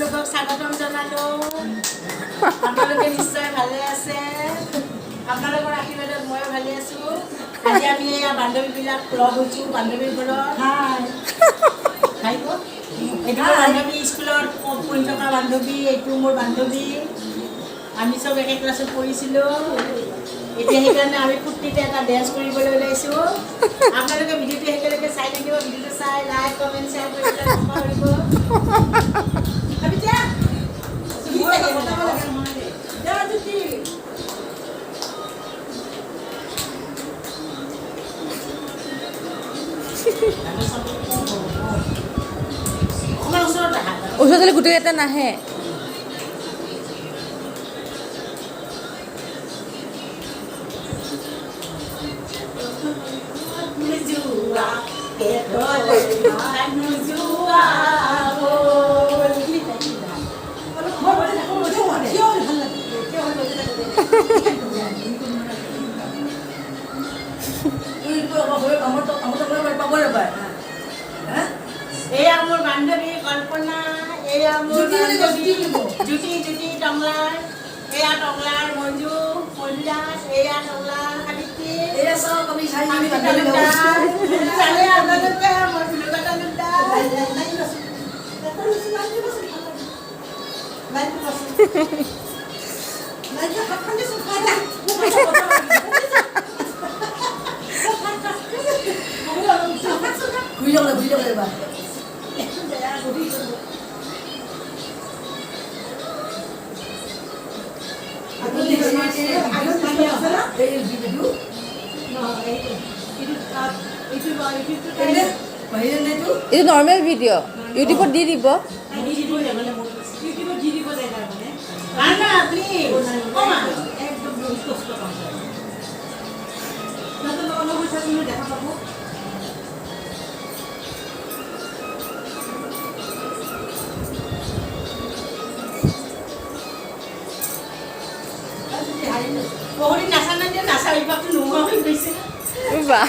আপোনালোকক স্বাগতম জনালোঁ। আপোনালোকে নিশ্চয় ভালে আছে। আপোনালোকৰ আশীৰ্বাদত ময়ো ভালে আছোঁ। আজি আমি এয়া বান্ধৱীবিলাক লগ হৈছোঁ বান্ধৱীৰ ঘৰত। এইটো মোৰ বান্ধৱী, স্কুলত পঢ়ি থকা বান্ধৱী, এইটো মোৰ বান্ধৱী। আমি চব একে ক্লাছত পঢ়িছিলোঁ। এতিয়া সেইকাৰণে আমি ফূৰ্তিতে এটা ডেন্স কৰিবলৈ ওলাইছোঁ। আপোনালোকে ভিডিঅ'টো একেলগে চাই থাকিব। ভিডিঅ'টো চাই লাইক কমেণ্ট শ্বেয়াৰ কৰিবলৈ নাপাহৰিব। ওচৰলৈ গোটেইকেইটা নাহে। এয়া মোৰ বান্ধৱী কল্পনা, এয়া মোৰ বান্ধৱী জ্যোতি টংলাৰ, এয়া টংলাৰ মঞ্জু দাস, এয়া টংলাৰ সাবিত্ৰী, এয়া চব আমি জানে আপোনালোকে মই ভিডিঅ' এইটো নৰ্মেল ভিডিঅ' ইউটিউবত দি দিব। বহুদিন নাচা নাই, নাচা অভ্যাসটো নোহোৱা হৈ গৈছে। বাহ।